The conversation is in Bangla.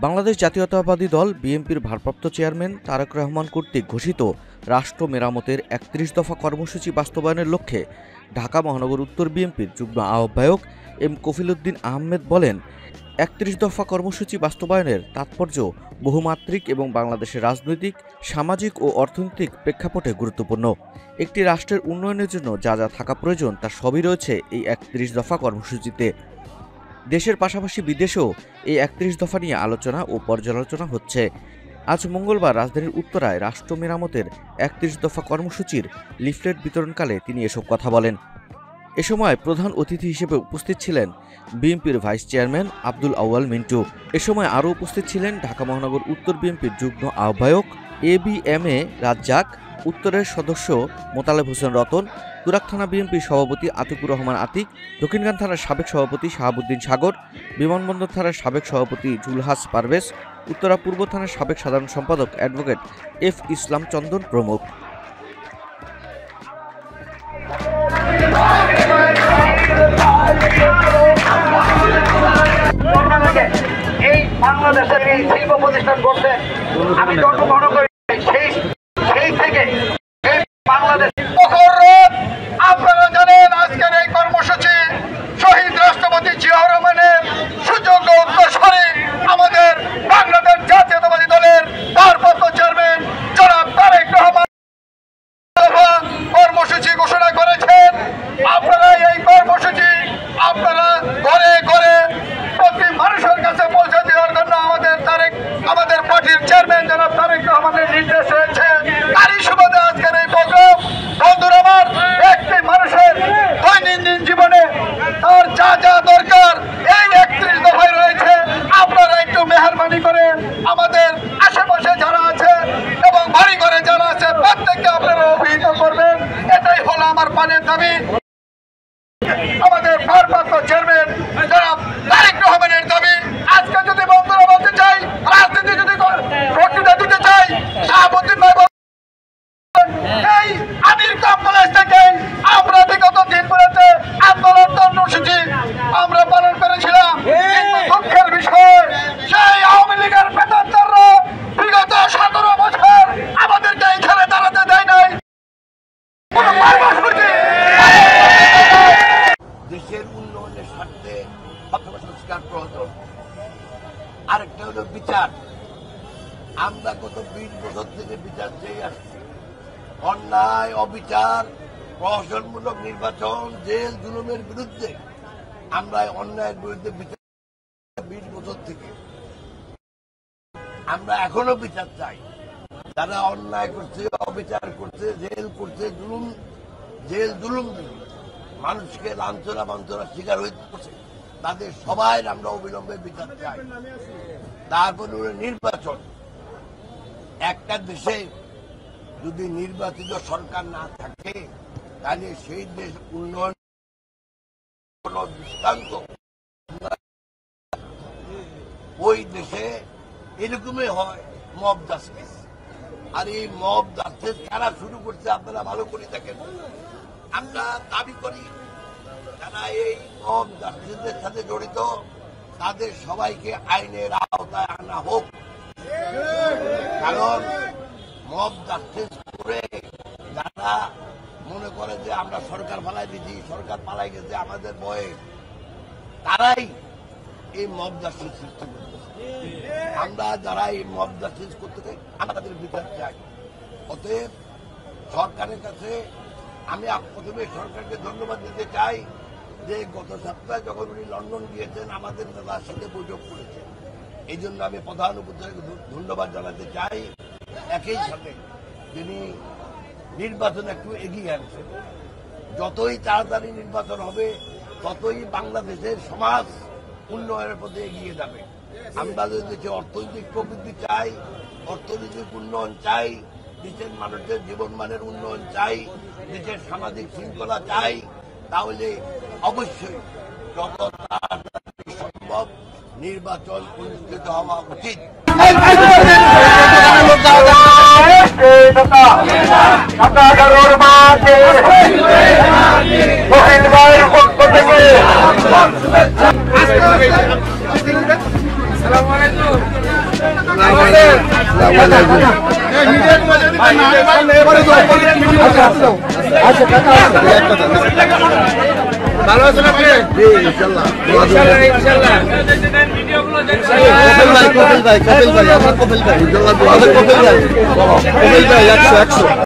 বাংলাদেশ জাতীয়তাবাদী দল বিএনপির ভারপ্রাপ্ত চেয়ারম্যান তারেক রহমান কর্তৃক ঘোষিত রাষ্ট্র মেরামতের ৩১ দফা কর্মসূচি বাস্তবায়নের লক্ষ্যে ঢাকা মহানগর উত্তর বিএনপির যুগ্ম আহ্বায়ক এম কফিলউদ্দিন আহমেদ বলেন, ৩১ দফা কর্মসূচি বাস্তবায়নের তাৎপর্য বহুমাত্রিক এবং বাংলাদেশের রাজনৈতিক, সামাজিক ও অর্থনৈতিক প্রেক্ষাপটে গুরুত্বপূর্ণ। একটি রাষ্ট্রের উন্নয়নের জন্য যা যা থাকা প্রয়োজন তার সবই রয়েছে এই ৩১ দফা কর্মসূচিতে। দেশের পাশাপাশি বিদেশেও এই ৩১ দফা নিয়ে আলোচনা ও পর্যালোচনা হচ্ছে। আজ মঙ্গলবার রাজধানীর উত্তরায় রাষ্ট্র মেরামতের ৩১ দফা কর্মসূচির লিফলেট বিতরণকালে তিনি এসব কথা বলেন। এ সময় প্রধান অতিথি হিসেবে উপস্থিত ছিলেন বিএনপির ভাইস চেয়ারম্যান আব্দুল আউয়াল মিন্টু। এ সময় আরও উপস্থিত ছিলেন ঢাকা মহানগর উত্তর বিএনপির যুগ্ম আহ্বায়ক ABMA রাজ্জাক, উত্তরের সদস্য মোতালেব হোসেন রতন, তুরাগ থানা বিএনপির সভাপতি আতিকুর রহমান আতিক, দক্ষিণখান থানার সাবেক সভাপতি শাহাবুদ্দিন সাগর, বিমানবন্দর থানার সাবেক সভাপতি জুলহাস পারভেজ, উত্তরা পূর্ব থানার সাবেক সাধারণ সম্পাদক অ্যাডভোকেট F ইসলাম চন্দন প্রমুখ। এই বাংলাদেশের এই শিল্প প্রতিষ্ঠান করতে আমি জন্মগ্রহণ করি, সেই থেকে এই বাংলাদেশ। আপনারা জানেন আজকের এই কর্মসূচি শহীদ রাষ্ট্রপতি জিয়াউর রহমানের সুযোগ্য উত্তরসূরি আমাদের বাংলাদেশ জাতীয়তাবাদী দলের ভারপ্রাপ্ত চেয়ারম্যান জনাব তারেক রহমান কর্মসূচি ঘোষণা করেছেন। আপনারা এই কর্মসূচি আপনারা ঘরে ঘরে প্রতি মানুষের কাছে পৌঁছে দেওয়ার জন্য আমাদের পার্টির চেয়ারম্যান জনাব তারেক রহমানের নির্দেশ রয়েছে। তারই সুবাদে আজকের এই প্রোগ্রাম। বন্ধুরা আমার, একটি মানুষের দৈনন্দিন জীবনে তার যা যা দরকার এই ৩১ দফায় রয়েছে। আপনারা একটু মেহরবানি করে আমাদের আশেপাশে যারা আছে এবং বাড়ি ঘরে যারা আছে প্রত্যেককে আপনারা অভিহিত করবেন। এটাই হলো আমার পানের দাবি। আমাদের ভারপ্রাপ্ত চেয়ারম্যান জনাব তারেক রহমানের দাবি। আজকে যদি বন্ধুরা বলতে চাই, রাজনীতি যদি বক্তৃতা দিতে চাই, শাহাবুদ্দিন ভাই এই আমির কমপ্লেক্স থেকে আমরা বিগত দিনগুলোতে আন্দোলন কর্মসূচি আমরা পালন করেছিলাম। কিন্তু দুঃখের বিষয়, সেই আওয়ামী লীগের বেতনদাররা বিগত ১৭ বছর আমাদেরকে এখানে দাঁড়াতে দেয় নাই। দেশের উন্নয়নের স্বার্থে অথবা সংস্কার প্রয়োজন। আরেকটা হলো বিচার। আমরা গত ২০ বছর থেকে বিচার চেয়ে আসছি। অন্যায়, অবিচার, প্রহসনমূলক নির্বাচন, জেল জুলুমের বিরুদ্ধে আমরা অন্যায়ের বিরুদ্ধে বিচার ২০ বছর থেকে। আমরা এখনো বিচার চাই। যারা অন্যায় করছে, অবিচার করছে, জেল করছে, জুলুম মানুষকে লাঞ্ছনা বাঞ্ছনার শিকার হয়েছে, তাদের সবাই আমরা অবিলম্বে বিচার চাই। তারপর নির্বাচন। একটা দেশে যদি নির্বাচিত সরকার না থাকে তাহলে সেই দেশ উন্নয়ন দৃষ্টান্ত। ওই দেশে এরকমই হয় মব জাস্টিস। আর এই মব জাস্টিস কারা শুরু করছে আপনারা ভালো করে দেখেন। আমরা দাবি করি যারা এই মব জাস্টিসের সাথে জড়িত তাদের সবাইকে আইনের আওতায় আনা হোক। কারণ মব জাস্টিস করে যারা মনে করে যে আমরা সরকার পালাই দিচ্ছি, সরকার পালাই গেছে আমাদের ভয়ে, তারাই এই মব জাস্টিস সৃষ্টি করতেছে। আমরা যারা এই মব জাস্টিস করতে চাই আমরা তাদের বিচার চাই। অতএব সরকারের কাছে আমি প্রথমে সরকারকে ধন্যবাদ দিতে চাই যে গত সপ্তাহে যখন উনি লন্ডন গিয়েছেন আমাদের নেতার সাথে বৈঠক করেছেন। এই জন্য আমি প্রধান উপদেষ্টাকে ধন্যবাদ জানাতে চাই। একই সাথে তিনি নির্বাচন একটু এগিয়ে আনছেন। যতই তাড়াতাড়ি নির্বাচন হবে ততই বাংলাদেশের সমাজ উন্নয়নের পথে এগিয়ে যাবে। আমরা যদি অর্থনৈতিক প্রবৃদ্ধি চাই, অর্থনৈতিক উন্নয়ন চাই, দেশের মানুষের জীবনমানের উন্নয়ন চাই, দেশের সামাজিক শৃঙ্খলা চাই, তাহলে অবশ্যই যত তাড়াতাড়ি সম্ভব নির্বাচন অনুষ্ঠিত হওয়া উচিত। আসসালামু আলাইকুম। ভালো আছেন আপনি? ইনশাআল্লাহ ইনশাআল্লাহ কপিল ভাই, কপিল ভাই, আমার কপিল ভাই, ইনশাআল্লাহ কপিল ভাই 100